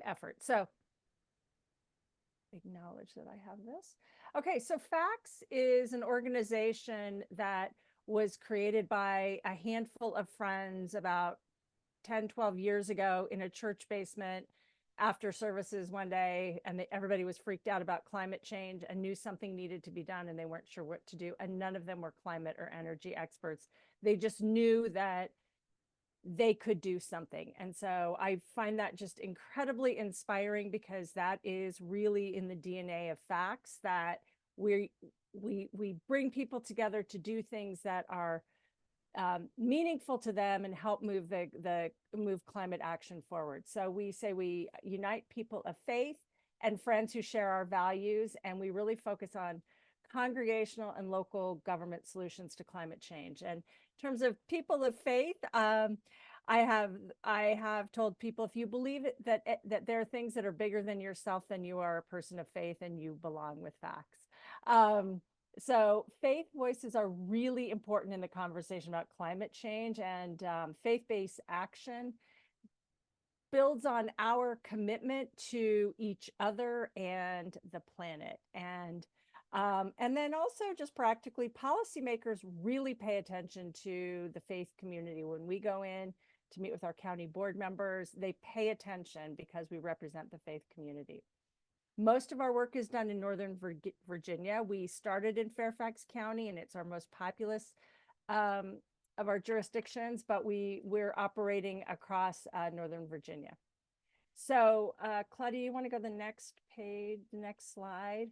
effort. So acknowledge that I have this. Okay, so FACTS is an organization that was created by a handful of friends about 10, 12 years ago in a church basement after services one day, and everybody was freaked out about climate change and knew something needed to be done, and they weren't sure what to do. And none of them were climate or energy experts. They just knew that they could do something. And so I find that just incredibly inspiring, because that is really in the DNA of FACTS, that we bring people together to do things that are meaningful to them and help move move climate action forward. So we say we unite people of faith and friends who share our values, and we really focus on congregational and local government solutions to climate change. And in terms of people of faith, I have told people, if you believe that there are things that are bigger than yourself, then you are a person of faith and you belong with FACTS. So faith voices are really important in the conversation about climate change, and faith-based action builds on our commitment to each other and the planet. And then also, just practically, policymakers really pay attention to the faith community. When we go in to meet with our county board members, they pay attention because we represent the faith community. Most of our work is done in Northern Virginia. We started in Fairfax County, and it's our most populous of our jurisdictions, but we're operating across Northern Virginia. So Claudia, you want to go to the next page, the next slide?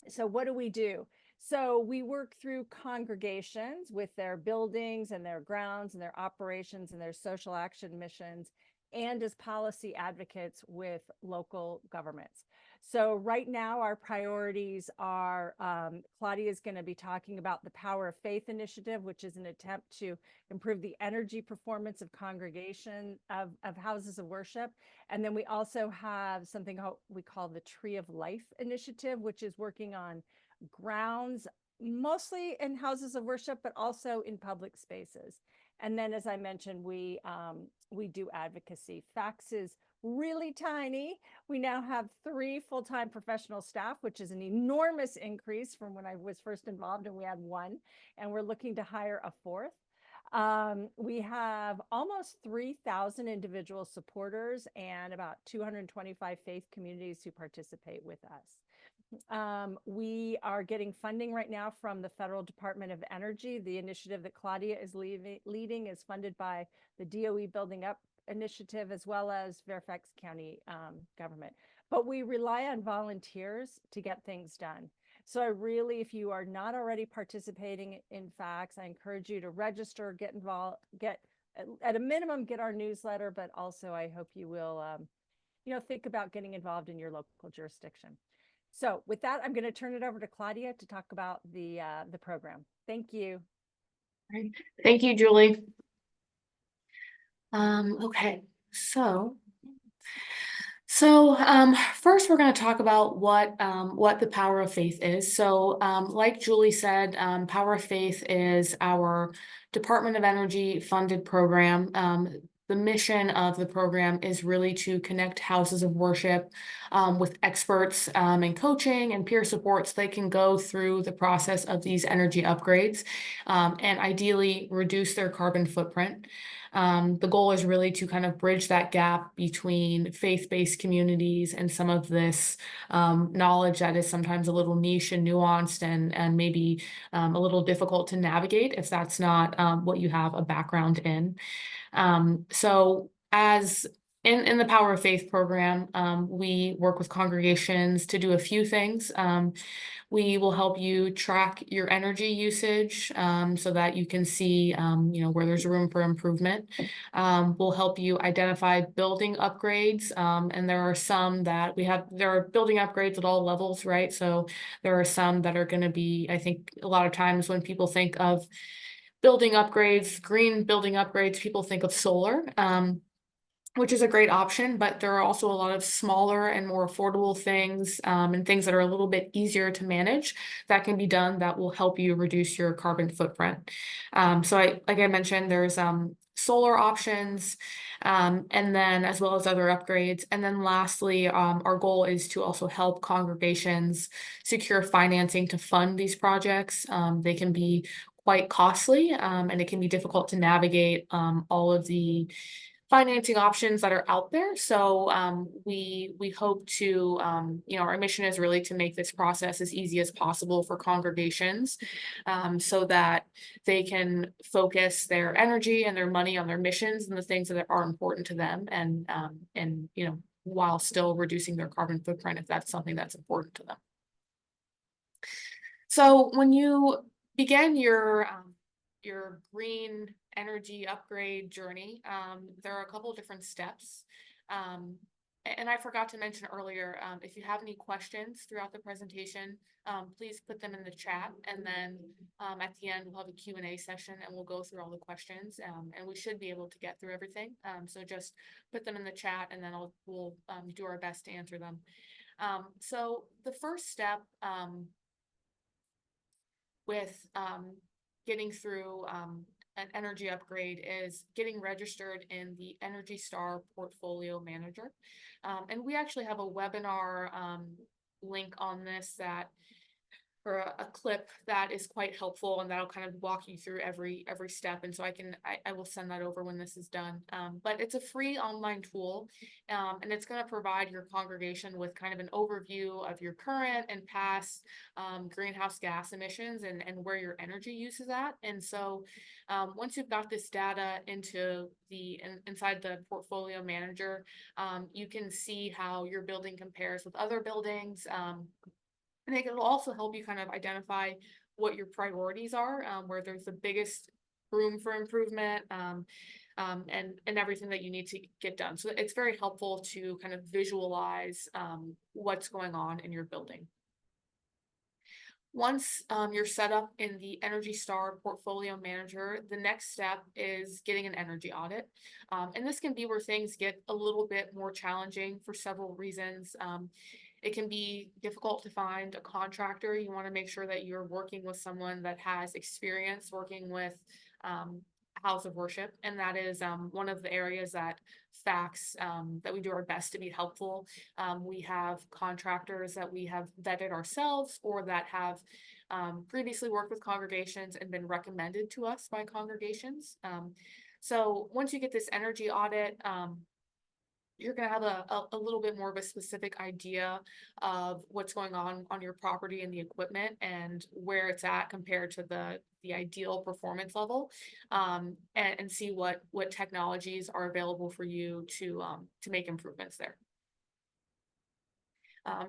So what do? So we work through congregations with their buildings and their grounds and their operations and their social action missions, and as policy advocates with local governments. So right now, our priorities are, Claudia is going to be talking about the Power of Faith initiative, which is an attempt to improve the energy performance of congregation, of houses of worship. And then we also have something we call the Tree of Life initiative, which is working on grounds, mostly in houses of worship, but also in public spaces. And then, as I mentioned, we do advocacy. FACTS is really tiny. We now have 3 full-time professional staff, which is an enormous increase from when I was first involved, and we had 1, and we're looking to hire a 4th. We have almost 3,000 individual supporters and about 225 faith communities who participate with us. We are getting funding right now from the Federal Department of Energy. The initiative that Claudia is leading is funded by the DOE Building Up initiative, as well as Fairfax County government. But we rely on volunteers to get things done. So I really, if you are not already participating in FACTS, I encourage you to register, get involved, at a minimum, get our newsletter, but also I hope you will, think about getting involved in your local jurisdiction. So with that, I'm going to turn it over to Claudia to talk about the program. Thank you. Right. Thank you, Julie. Okay, so first we're going to talk about what the Power of Faith is. So like Julie said, Power of Faith is our Department of Energy funded program. The mission of the program is really to connect houses of worship with experts and coaching and peer support, so they can go through the process of these energy upgrades and ideally reduce their carbon footprint. The goal is really to kind of bridge that gap between faith-based communities and some of this knowledge that is sometimes a little niche and nuanced and maybe a little difficult to navigate if that's not what you have a background in. So as in the Power of Faith program, we work with congregations to do a few things. We will help you track your energy usage so that you can see, where there's room for improvement. We'll help you identify building upgrades, and there are some that there are building upgrades at all levels, right? So there are some that are going to be, I think a lot of times when people think of building upgrades, green building upgrades, people think of solar, which is a great option, but there are also a lot of smaller and more affordable things and things that are a little bit easier to manage that can be done that will help you reduce your carbon footprint. So like I mentioned, there's solar options, and then as well as other upgrades. And then lastly, our goal is to also help congregations secure financing to fund these projects. They can be quite costly, and it can be difficult to navigate all of the financing options that are out there. So we hope to, our mission is really to make this process as easy as possible for congregations, so that they can focus their energy and their money on their missions and the things that are important to them, and while still reducing their carbon footprint if that's something that's important to them. So when you begin your green energy upgrade journey, there are a couple of different steps. And I forgot to mention earlier, if you have any questions throughout the presentation, please put them in the chat, and then at the end we'll have a Q&A session and we'll go through all the questions, and we should be able to get through everything. So just put them in the chat, and then we'll do our best to answer them. So the first step with getting through an energy upgrade is getting registered in the Energy Star Portfolio Manager. And we actually have a webinar link on this or a clip that is quite helpful, and that'll kind of walk you through every step. And so I will send that over when this is done. But it's a free online tool, and it's going to provide your congregation with kind of an overview of your current and past greenhouse gas emissions and where your energy use is at. And so once you've got this data inside the portfolio manager, you can see how your building compares with other buildings. And it will also help you kind of identify what your priorities are, where there's the biggest room for improvement, and everything that you need to get done. So it's very helpful to kind of visualize what's going on in your building. Once you're set up in the Energy Star Portfolio Manager, the next step is getting an energy audit. And this can be where things get a little bit more challenging for several reasons. It can be difficult to find a contractor. You want to make sure that you're working with someone that has experience working with house of worship, and that is one of the areas that FACTS, that we do our best to be helpful. We have contractors that we have vetted ourselves or that have previously worked with congregations and been recommended to us by congregations. So once you get this energy audit, you're going to have a little bit more of a specific idea of what's going on your property and the equipment and where it's at compared to the ideal performance level, and see what technologies are available for you to make improvements there.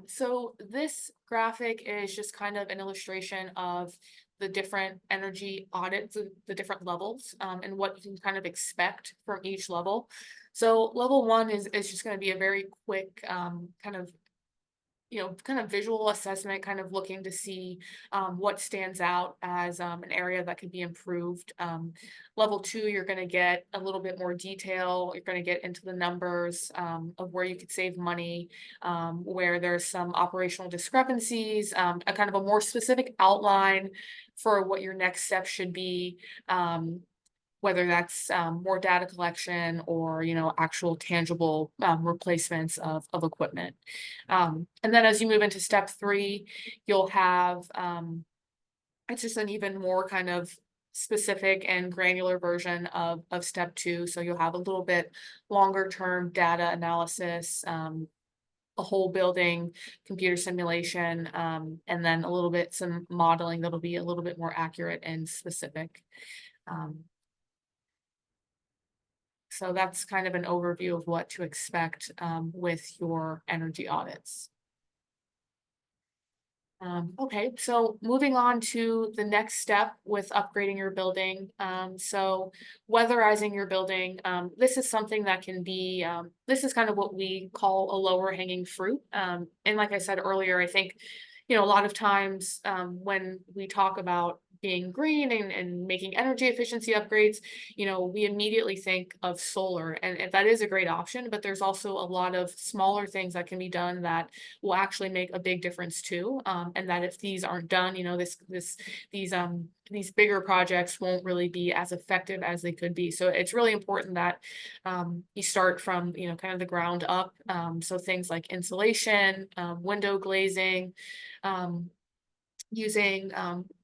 So this graphic is just kind of an illustration of the different energy audits, the different levels, and what you can kind of expect from each level. So level 1 is just going to be a very quick kind of visual assessment, kind of looking to see what stands out as an area that could be improved. Level 2, you're going to get a little bit more detail. You're going to get into the numbers of where you could save money, where there's some operational discrepancies, a kind of a more specific outline for what your next step should be. Whether that's more data collection or actual tangible replacements of equipment. And then as you move into step 3, you'll have it's just an even more kind of specific and granular version of step 2. So you'll have a little bit longer term data analysis, a whole building computer simulation, and then a little bit some modeling that'll be a little bit more accurate and specific. So that's kind of an overview of what to expect with your energy audits. Okay, so moving on to the next step with upgrading your building. So weatherizing your building, this is something that can be, this is kind of what we call a lower hanging fruit. And like I said earlier, I think, a lot of times when we talk about being green and making energy efficiency upgrades, we immediately think of solar, and that is a great option, but there's also a lot of smaller things that can be done that will actually make a big difference too. And that if these aren't done, these bigger projects won't really be as effective as they could be. So it's really important that you start from, kind of the ground up. So things like insulation, window glazing, um, using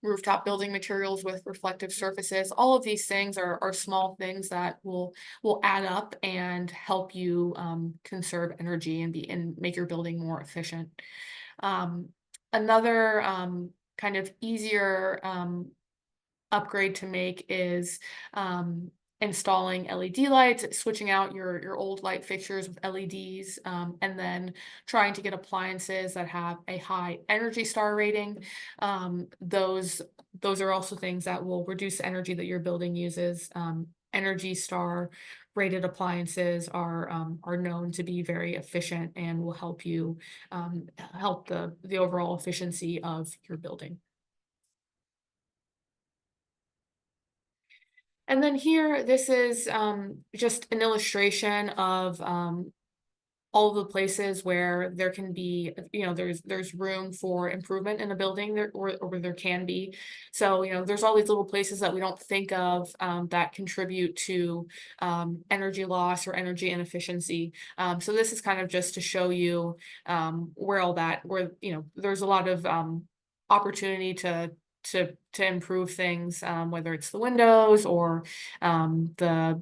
rooftop building materials with reflective surfaces. All of these things are small things that will add up and help you conserve energy and make your building more efficient. Um, Another kind of easier upgrade to make is installing LED lights, switching out your old light fixtures with LEDs, and then trying to get appliances that have a high Energy Star rating. Those are also things that will reduce the energy that your building uses. Energy Star rated appliances are known to be very efficient and will help you help the overall efficiency of your building. And then here, this is just an illustration of all the places where there can be, there's room for improvement in a building there, or there can be. So, there's all these little places that we don't think of that contribute to energy loss or energy inefficiency. So this is kind of just to show you where there's a lot of opportunity to improve things, whether it's the windows or the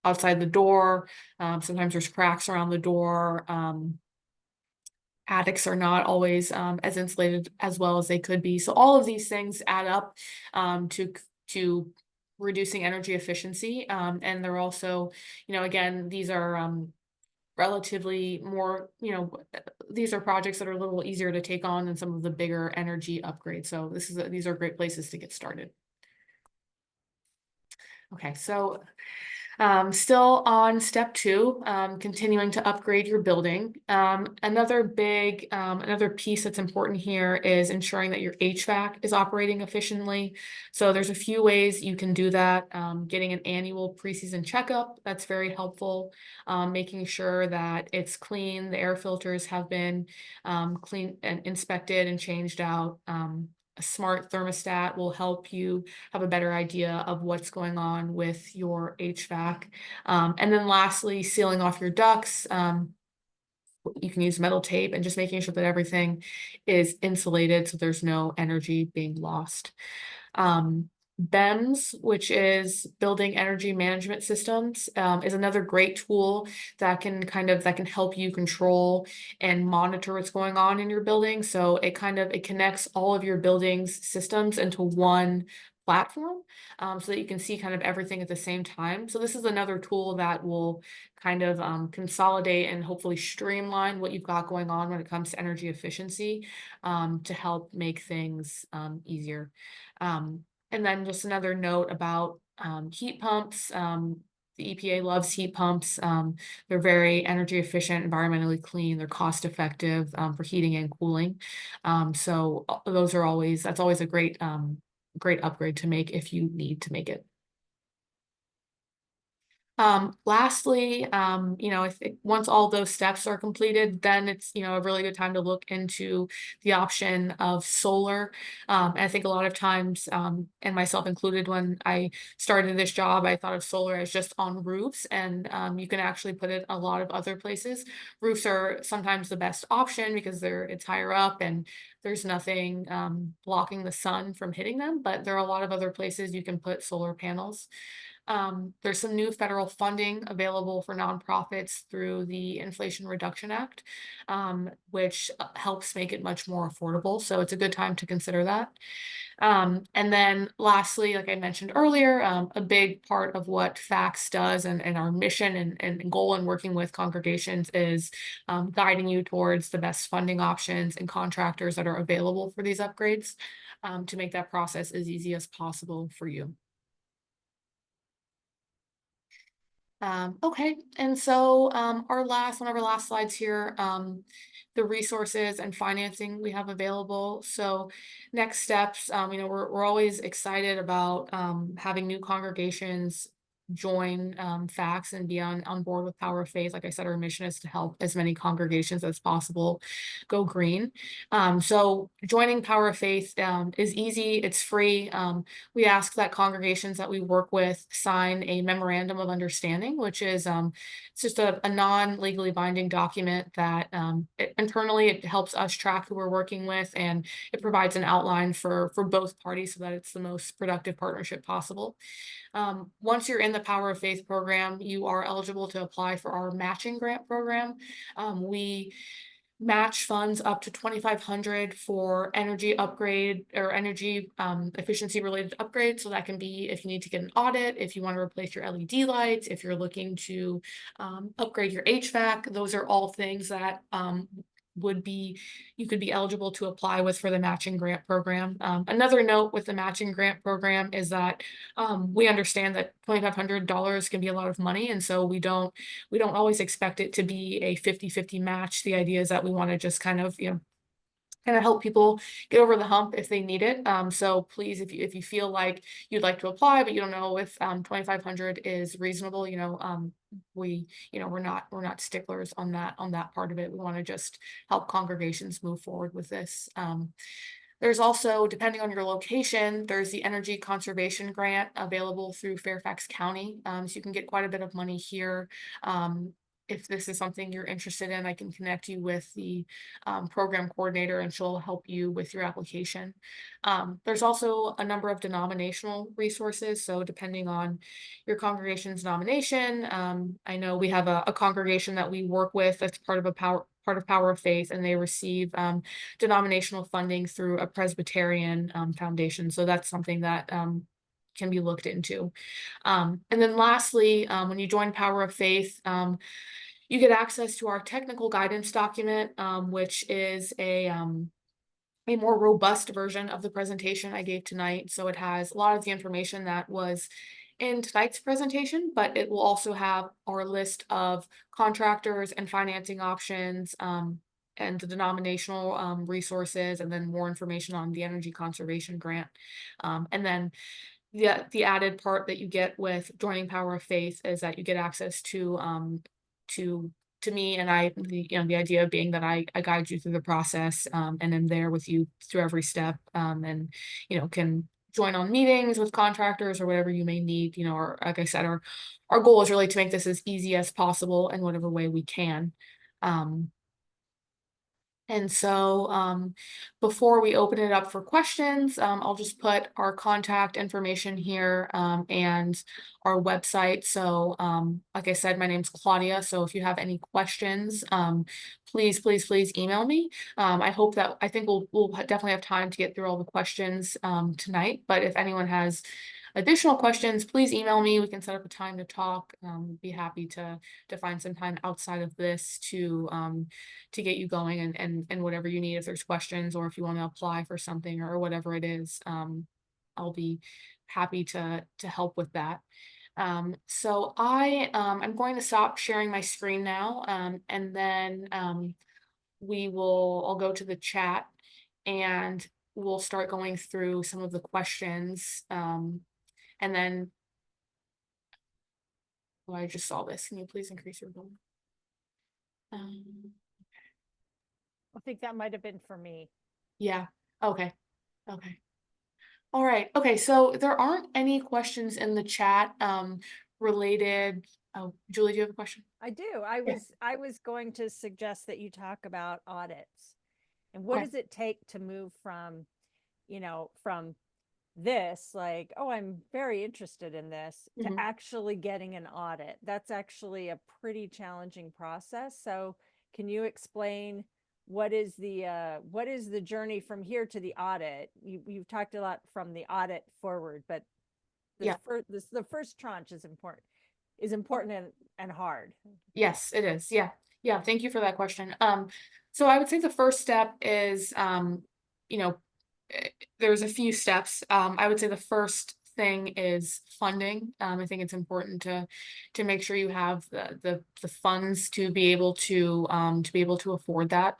outside the door. Sometimes there's cracks around the door. Attics are not always as insulated as well as they could be. So all of these things add up to reducing energy efficiency. And they're also, again, these are relatively more, these are projects that are a little easier to take on than some of the bigger energy upgrades. So these are great places to get started. Okay, so still on step 2, continuing to upgrade your building. Another piece that's important here is ensuring that your HVAC is operating efficiently. So there's a few ways you can do that. Getting an annual preseason checkup, that's very helpful. Making sure that it's clean, the air filters have been clean and inspected and changed out. A smart thermostat will help you have a better idea of what's going on with your HVAC. And then lastly, sealing off your ducts. You can use metal tape and just making sure that everything is insulated so there's no energy being lost. BEMS, which is Building Energy Management Systems, is another great tool that can help you control and monitor what's going on in your building. So it connects all of your building's systems into one platform, so that you can see kind of everything at the same time. So this is another tool that will kind of consolidate and hopefully streamline what you've got going on when it comes to energy efficiency, to help make things easier. And then just another note about heat pumps. The EPA loves heat pumps. They're very energy efficient, environmentally clean. They're cost effective for heating and cooling. So that's always a great upgrade to make if you need to make it. Lastly, once all those steps are completed, then it's, a really good time to look into the option of solar. And I think a lot of times, and myself included, when I started this job, I thought of solar as just on roofs, and you can actually put it a lot of other places. Roofs are sometimes the best option because it's higher up and there's nothing blocking the sun from hitting them, but there are a lot of other places you can put solar panels. There's some new federal funding available for nonprofits through the Inflation Reduction Act, which helps make it much more affordable. So it's a good time to consider that. And then lastly, like I mentioned earlier, a big part of what FACTS does and our mission and goal in working with congregations is guiding you towards the best funding options and contractors that are available for these upgrades, to make that process as easy as possible for you. Okay, and so one of our last slides here, the resources and financing we have available. So next steps, we're always excited about having new congregations join FACTS and be on board with Power of Faith. Like I said, our mission is to help as many congregations as possible go green. So joining Power of Faith is easy, it's free. We ask that congregations that we work with sign a memorandum of understanding, which is it's just a non-legally binding document that internally it helps us track who we're working with, and it provides an outline for both parties so that it's the most productive partnership possible. Once you're in the Power of Faith program, you are eligible to apply for our matching grant program. We match funds up to 2,500 for energy upgrade or energy efficiency related upgrades. So that can be if you need to get an audit, if you want to replace your LED lights, if you're looking to upgrade your HVAC. Those are all things that would be you could be eligible to apply with for the matching grant program. Another note with the matching grant program is that we understand that $2,500 can be a lot of money, and so we don't always expect it to be a 50-50 match. The idea is that we want to just kind of help people get over the hump if they need it. So please, if you feel like you'd like to apply but you don't know if 2,500 is reasonable, we're not sticklers on that part of it. We want to just help congregations move forward with this. There's also, depending on your location, there's the energy conservation grant available through Fairfax County. So you can get quite a bit of money here. If this is something you're interested in, I can connect you with the program coordinator and she'll help you with your application. There's also a number of denominational resources. So depending on your congregation's denomination, I know we have a congregation that we work with that's part of Power of Faith, and they receive denominational funding through a Presbyterian foundation. So that's something that can be looked into. And then lastly, when you join Power of Faith, you get access to our technical guidance document, which is a more robust version of the presentation I gave tonight. So it has a lot of the information that was in tonight's presentation, but it will also have our list of contractors and financing options, and the denominational resources, and then more information on the energy conservation grant. And then the added part that you get with joining Power of Faith is that you get access to to me, and the idea being that I guide you through the process, and am there with you through every step, and can join on meetings with contractors or whatever you may need, or like I said, our goal is really to make this as easy as possible in whatever way we can. Um, and so before we open it up for questions, I'll just put our contact information here, and our website. So like I said, my name's Claudia. So if you have any questions, please, please, please email me. I think we'll definitely have time to get through all the questions tonight. But if anyone has additional questions, please email me. We can set up a time to talk. Be happy to find some time outside of this to get you going, and whatever you need, if there's questions or if you want to apply for something or whatever it is, I'll be happy to help with that. So I'm going to stop sharing my screen now, and then I'll go to the chat and we'll start going through some of the questions. And then, oh, I just saw this. Can you please increase your volume? I think that might have been for me. Yeah. Okay. Okay. All right. Okay. So there aren't any questions in the chat related. Oh, Julie, do you have a question? I do. I was going to suggest that you talk about audits and what Okay. does it take to move from, from this, like, oh, I'm very interested in this, to Mhm. actually getting an audit. That's actually a pretty challenging process. So can you explain what is the journey from here to the audit? You've talked a lot from the audit forward, but Yeah. the first tranche is important and hard. Yes, it is. Yeah. Yeah. Thank you for that question. So I would say the first step is, you know, there's a few steps. I would say the first thing is funding. I think it's important to make sure you have the funds to be able to afford that.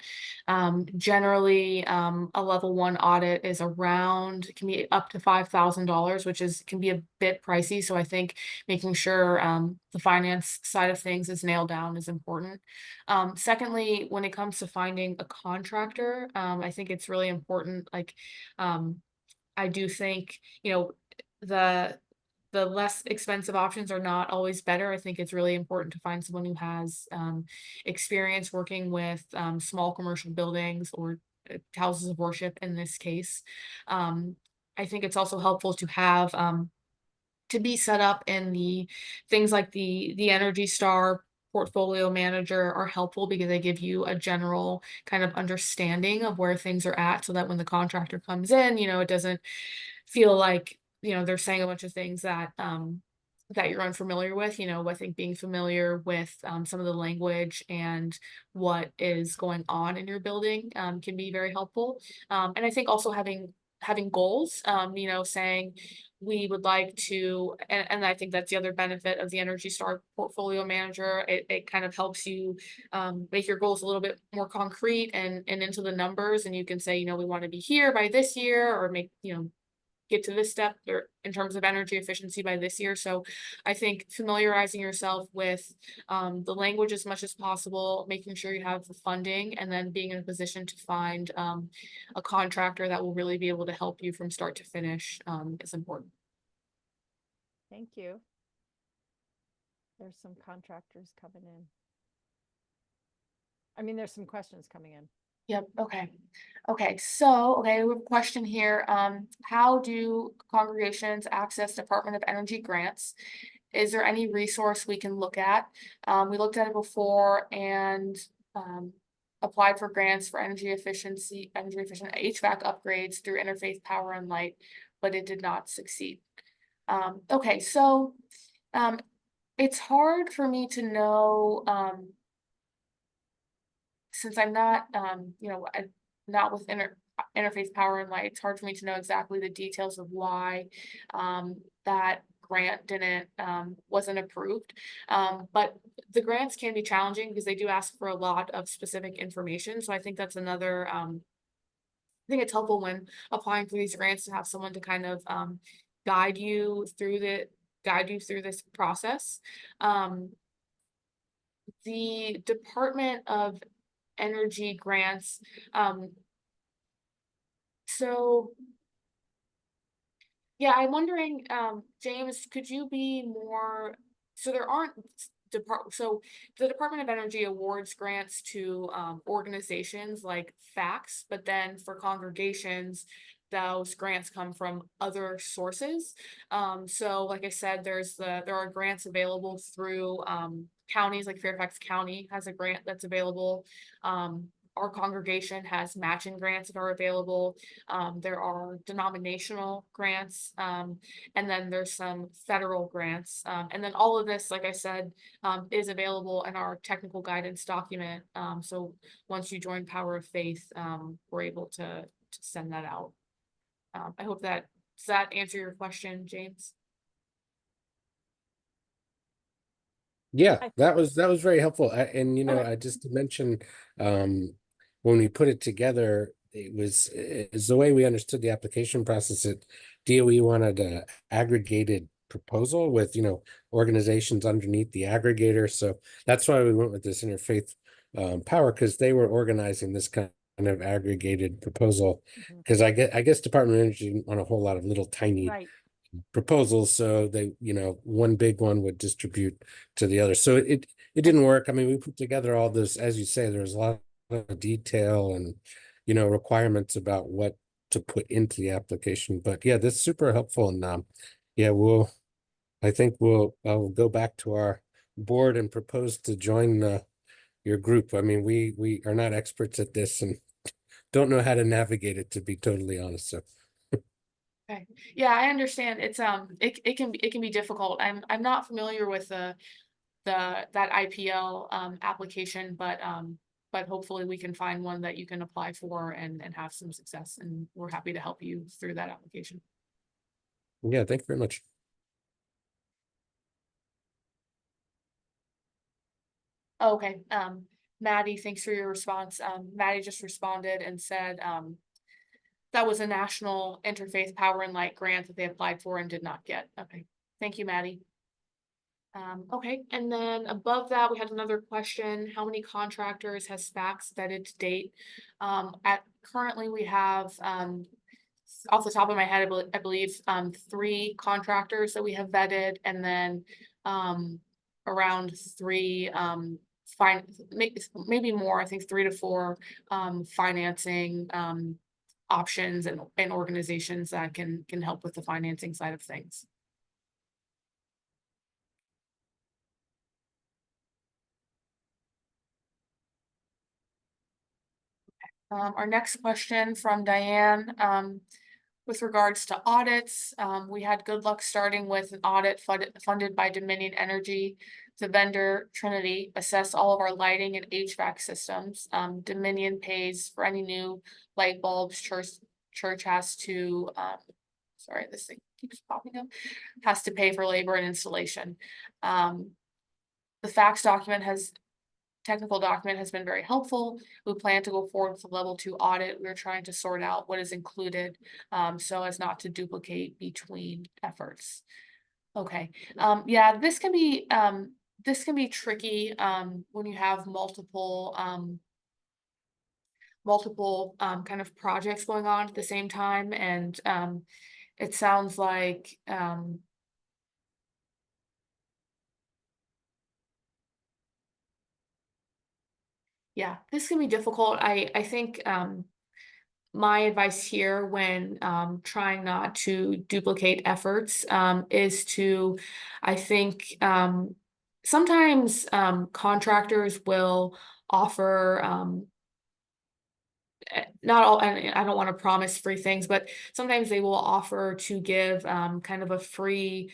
Generally, a level one audit is around can be up to $5,000, which is can be a bit pricey. So I think making sure the finance side of things is nailed down is important. Secondly, when it comes to finding a contractor, I think it's really important. Um, I do think, the the less expensive options are not always better. I think it's really important to find someone who has experience working with small commercial buildings or houses of worship in this case. Um, I think it's also helpful to have to be set up in the things like the Energy Star portfolio manager are helpful because they give you a general kind of understanding of where things are at so that when the contractor comes in, it doesn't feel like, they're saying a bunch of things that you're unfamiliar with. I think being familiar with some of the language and what is going on in your building can be very helpful. And I think also having goals, saying we would like to, and I think that's the other benefit of the Energy Star portfolio manager. It kind of helps you make your goals a little bit more concrete and into the numbers. And you can say, we want to be here by this year or make, get to this step or in terms of energy efficiency by this year. So I think familiarizing yourself with the language as much as possible, making sure you have the funding, and then being in a position to find a contractor that will really be able to help you from start to finish is important. Thank you. There's some contractors coming in. I mean, there's some questions coming in. Yep. Okay. Okay, we have a question here. How do congregations access Department of Energy grants? Is there any resource we can look at? We looked at it before and applied for grants for energy efficient HVAC upgrades through Interfaith Power and Light, but it did not succeed. Okay, so it's hard for me to know since I'm not, not with Interfaith Power and Light, it's hard for me to know exactly the details of why that grant didn't wasn't approved. But the grants can be challenging because they do ask for a lot of specific information. So I think that's another. I think it's helpful when applying for these grants to have someone to kind of guide you through this process. The Department of Energy grants. So yeah, I'm wondering, James, could you be more, so there aren't so the Department of Energy awards grants to organizations like FACTS, but then for congregations, those grants come from other sources. So like I said, there are grants available through counties, like Fairfax County has a grant that's available. Our congregation has matching grants that are available. There are denominational grants, and then there's some federal grants. And then all of this, like I said, is available in our technical guidance document. So once you join Power of Faith, we're able to send that out. I hope does that answer your question, James? Yeah, that was very helpful. And Okay. I just to mention, when we put it together, it's the way we understood the application process. That DOE wanted a aggregated proposal with organizations underneath the aggregator. So that's why we went with this interfaith power, because they were organizing this kind of aggregated proposal. Because I guess Department of Energy didn't want a whole lot of little tiny Right. proposals, so they one big one would distribute to the other. So it didn't work. I mean, we put together all this, as you say, there's a lot of detail and requirements about what to put into the application. But yeah, this is super helpful. And yeah, I think I'll go back to our board and propose to join your group. I mean, we are not experts at this and don't know how to navigate it, to be totally honest. So Okay. Yeah, I understand. It's it can be difficult. I'm not familiar with that IPL application, but hopefully we can find one that you can apply for and have some success, and we're happy to help you through that application. Yeah, thank you very much. Okay, Maddie, thanks for your response. Maddie just responded and said, that was a national interfaith power and light grant that they applied for and did not get. Okay, thank you, Maddie. Okay, and then above that, we had another question. How many contractors has FACTS vetted to date? Currently we have, off the top of my head, I believe, 3 contractors that we have vetted, and then, around 3, maybe more, I think 3 to 4, financing, options and organizations that can help with the financing side of things. Our next question from Diane, with regards to audits, we had good luck starting with an audit funded by Dominion Energy. The vendor, Trinity, assessed all of our lighting and HVAC systems. Dominion pays for any new light bulbs. Church has to, sorry, this thing keeps popping up, has to pay for labor and installation. The facts technical document has been very helpful. We plan to go forward with a level 2 audit. We're trying to sort out what is included, so as not to duplicate between efforts. Okay, yeah, this can be tricky when you have multiple kind of projects going on at the same time, and it sounds like yeah, this can be difficult. I think my advice here when trying not to duplicate efforts is to, I think sometimes contractors will offer not all, and I don't want to promise free things, but sometimes they will offer to give kind of a free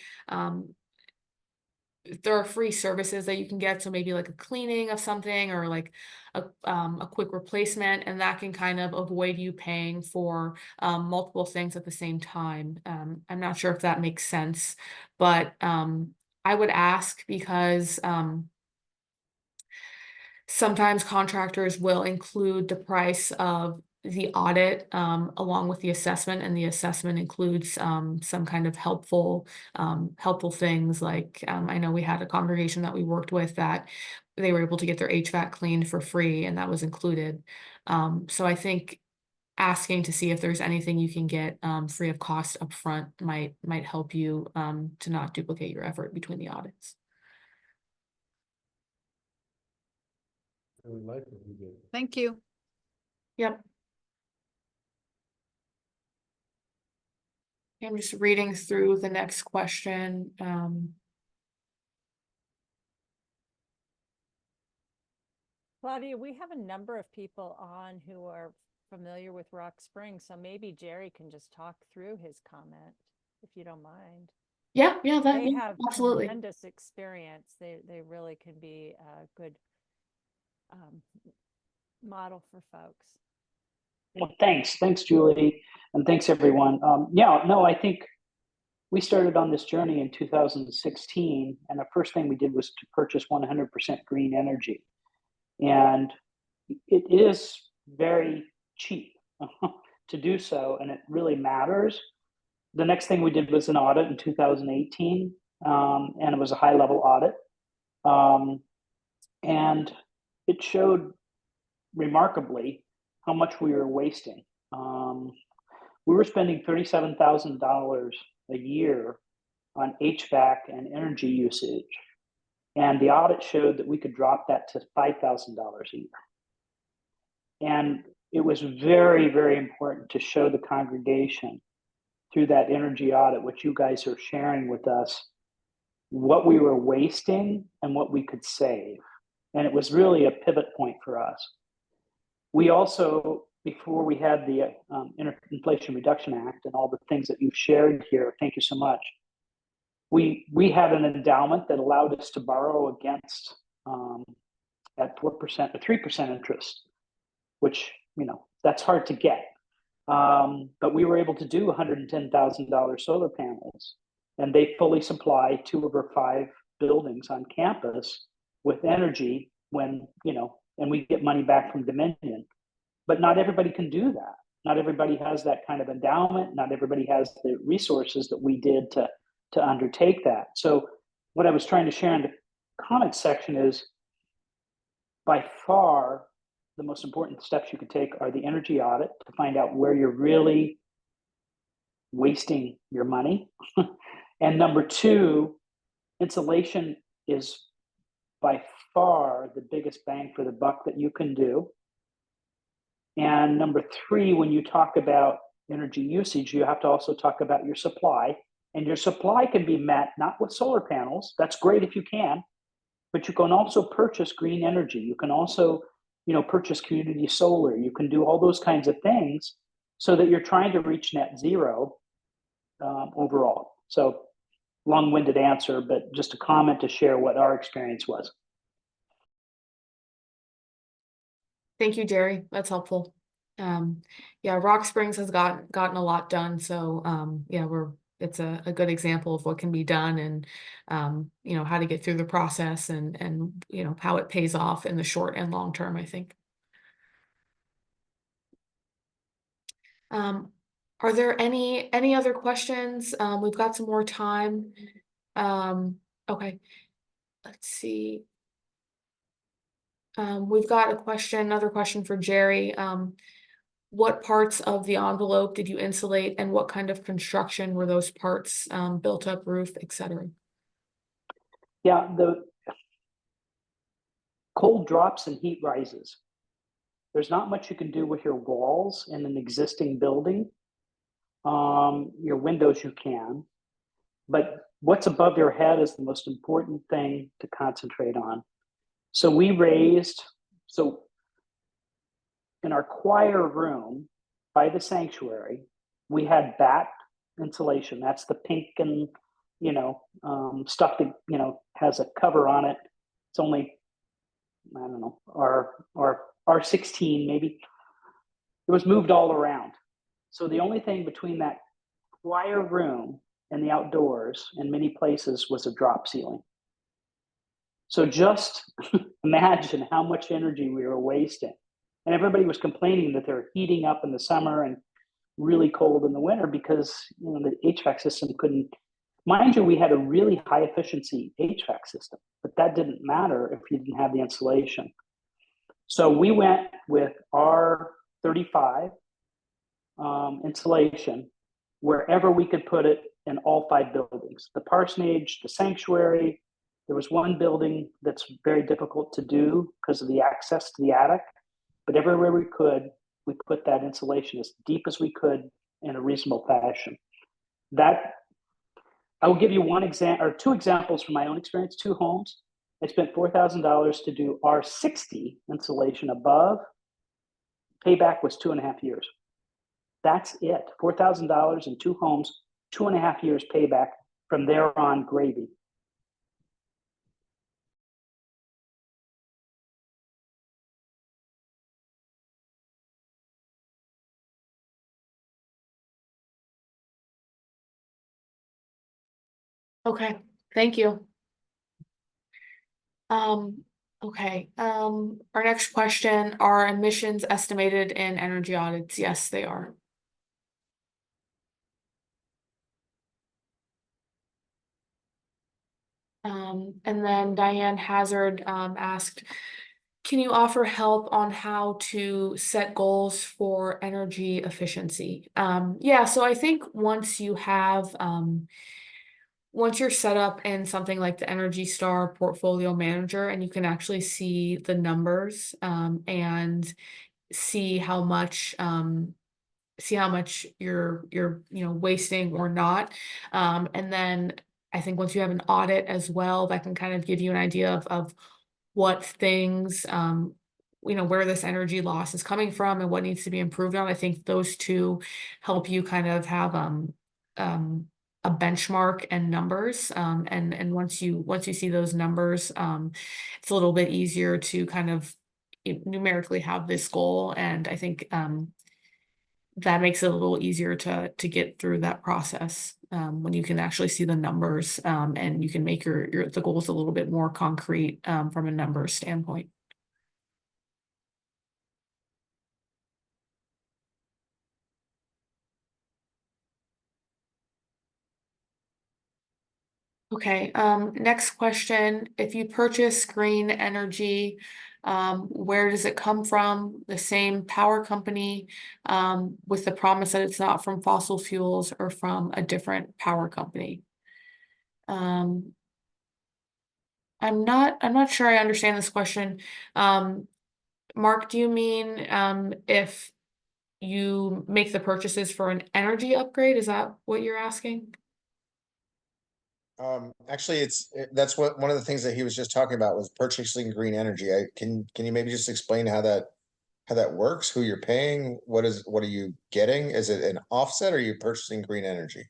there are free services that you can get, so maybe like a cleaning of something or like a quick replacement, and that can kind of avoid you paying for multiple things at the same time. I'm not sure if that makes sense, but I would ask because sometimes contractors will include the price of the audit along with the assessment, and the assessment includes some kind of helpful things like I know we had a congregation that we worked with that they were able to get their HVAC cleaned for free, and that was included. So I think asking to see if there's anything you can get free of cost up front might help you to not duplicate your effort between the audits. Thank you. Yep. I'm just reading through the next question. Claudia, we have a number of people on who are familiar with Rock Springs, so maybe Jerry can just talk through his comment, if you don't mind. Yeah, They have absolutely. tremendous experience. They really can be a good model for folks. Well, thanks, Julie, and thanks everyone. Yeah, no, I think we started on this journey in 2016, and the first thing we did was to purchase 100% green energy, and it is very cheap to do so, and it really matters. The next thing we did was an audit in 2018, and it was a high-level audit, and it showed remarkably how much we were wasting. We were spending $37,000 a year on HVAC and energy usage, and the audit showed that we could drop that to $5,000 a year. And it was very, very important to show the congregation through that energy audit, which you guys are sharing with us, what we were wasting and what we could save. And it was really a pivot point for us. We also, before we had the Inflation Reduction Act and all the things that you've shared here, thank you so much. We had an endowment that allowed us to borrow against at 4% or 3% interest, which, that's hard to get. But we were able to do $110,000 solar panels, and they fully supply 2 of our 5 buildings on campus with energy when, and we get money back from Dominion. But not everybody can do that. Not everybody has that kind of endowment. Not everybody has the resources that we did to undertake that. So what I was trying to share in the comments section is, by far, the most important steps you could take are the energy audit to find out where you're really wasting your money. And number 2, insulation is by far the biggest bang for the buck that you can do. And number 3, when you talk about energy usage, you have to also talk about your supply. And your supply can be met not with solar panels. That's great if you can, but you can also purchase green energy. You can also, purchase community solar. You can do all those kinds of things so that you're trying to reach net zero overall. So long-winded answer, but just a comment to share what our experience was. Thank you, Jerry. That's helpful. Yeah, Rock Springs has gotten a lot done. So yeah, it's a good example of what can be done, and how to get through the process, and how it pays off in the short and long term, I think. Are there any other questions? We've got some more time. Okay, let's see. We've got another question for Jerry. What parts of the envelope did you insulate, and what kind of construction were those parts, built up roof, etc.? Yeah, the cold drops and heat rises. There's not much you can do with your walls in an existing building. Your windows you can, but what's above your head is the most important thing to concentrate on. So in our choir room by the sanctuary, we had bat insulation. That's the pink and, stuff that, has a cover on it. It's only, I don't know, R16 maybe. It was moved all around. So the only thing between that choir room and the outdoors in many places was a drop ceiling. So just imagine how much energy we were wasting. And everybody was complaining that they're heating up in the summer and really cold in the winter because the HVAC system couldn't. Mind you, we had a really high efficiency HVAC system, but that didn't matter if you didn't have the insulation. So we went with R35 insulation wherever we could put it in all 5 buildings. The parsonage, the sanctuary. There was one building that's very difficult to do because of the access to the attic, but everywhere we could, we put that insulation as deep as we could in a reasonable fashion. I will give you 2 examples from my own experience. 2 homes. I spent $4,000 to do R60 insulation above. Payback was 2.5 years. That's it. $4,000 in 2 homes, 2.5 years payback. From there on, gravy. Okay, thank you. Okay, our next question: are emissions estimated in energy audits? Yes, they are. And then Diane Hazard asked, can you offer help on how to set goals for energy efficiency? Yeah, so I think once you're set up in something like the Energy Star Portfolio Manager, and you can actually see the numbers and see how much you're wasting or not, and then I think once you have an audit as well, that can kind of give you an idea of what things, where this energy loss is coming from and what needs to be improved on. I think those 2 help you kind of have a benchmark and numbers. And once you see those numbers, it's a little bit easier to kind of numerically have this goal. And I think that makes it a little easier to get through that process, when you can actually see the numbers, and you can make the goals a little bit more concrete, from a numbers standpoint. Okay, next question. If you purchase green energy, where does it come from? The same power company, with the promise that it's not from fossil fuels or from a different power company? I'm not sure I understand this question. Mark, do you mean, if you make the purchases for an energy upgrade? Is that what you're asking? Actually, that's what one of the things that he was just talking about was purchasing green energy. Can you maybe just explain how that works? Who you're paying? What are you getting? Is it an offset or are you purchasing green energy?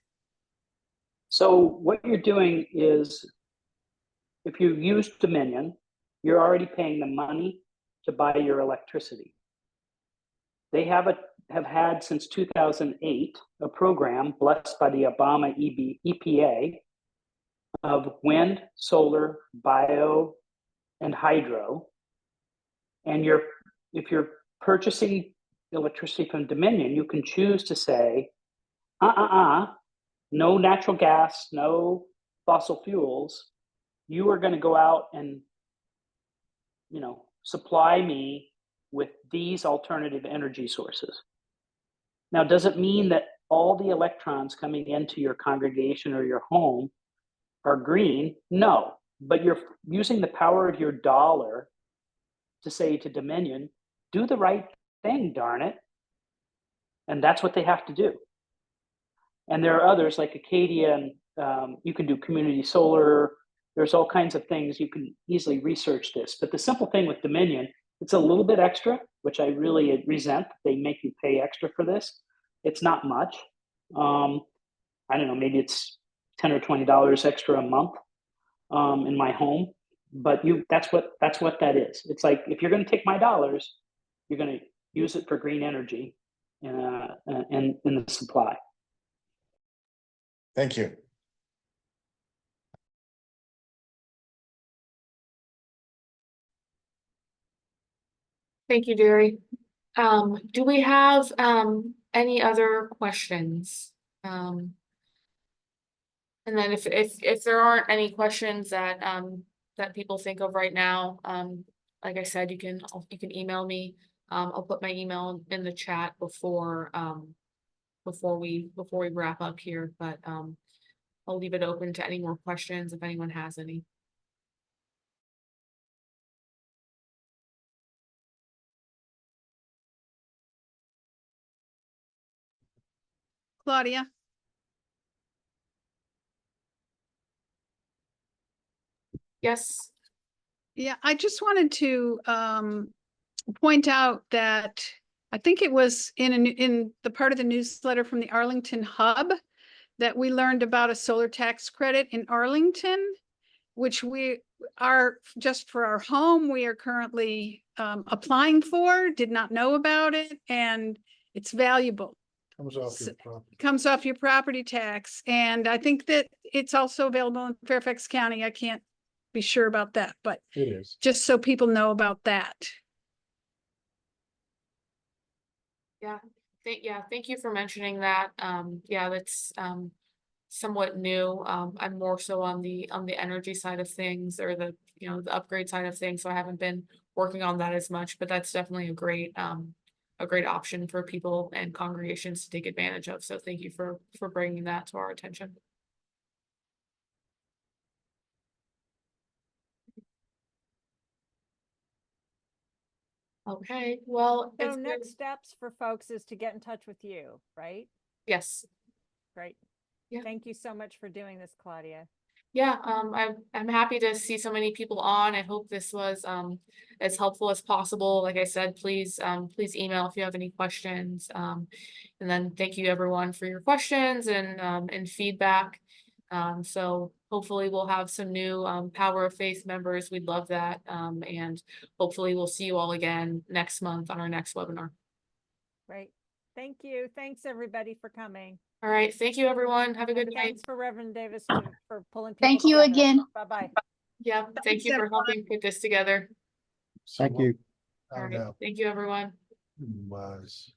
So what you're doing is, if you use Dominion, you're already paying the money to buy your electricity. They have had since 2008 a program blessed by the Obama EPA of wind, solar, bio, and hydro. And if you're purchasing electricity from Dominion, you can choose to say, no natural gas, no fossil fuels. You are going to go out and, supply me with these alternative energy sources. Now, does it mean that all the electrons coming into your congregation or your home are green? No, but you're using the power of your dollar to say to Dominion, do the right thing, darn it. And that's what they have to do. And there are others like Acadia, and you can do community solar. There's all kinds of things. You can easily research this. But the simple thing with Dominion, it's a little bit extra, which I really resent. They make you pay extra for this. It's not much. I don't know, maybe it's $10 or $20 extra a month in my home. But that's what that is. It's like, if you're going to take my dollars, you're going to use it for green energy in the supply. Thank you. Thank you, Jerry. Do we have any other questions? And then if there aren't any questions that that people think of right now, like I said, you can email me. I'll put my email in the chat before we wrap up here, but I'll leave it open to any more questions if anyone has any. Claudia? Yes. Yeah, I just wanted to point out that I think it was in the part of the newsletter from the Arlington Hub that we learned about a solar tax credit in Arlington, which we are just for our home. We are currently applying for, did not know about it, and it's valuable. Comes off your property tax. And I think that it's also available in Fairfax County. I can't be sure about that, but it is. Just so people know about that. Yeah. Thank you for mentioning that. Yeah, that's somewhat new. I'm more so on the energy side of things, or the upgrade side of things. So I haven't been working on that as much, but that's definitely a great option for people and congregations to take advantage of. So thank you for bringing that to our attention. Okay, well, So next steps for folks is to get in touch with you, right? Yes. Great. Yeah. Thank you so much for doing this, Claudia. Yeah, I'm happy to see so many people on. I hope this was as helpful as possible. Like I said, please email if you have any questions. And then thank you everyone for your questions and feedback. So hopefully we'll have some new Power of Faith members. We'd love that. And hopefully we'll see you all again next month on our next webinar. Right. Thank you. Thanks, everybody, for coming. All right. Thank you, everyone. Have a good And night. thanks for Reverend Davis for pulling people Thank you together. again. Bye-bye. Yeah. Thank Thanks, you for everyone. helping put this together. Thank you. All right. Thank you, everyone. Was.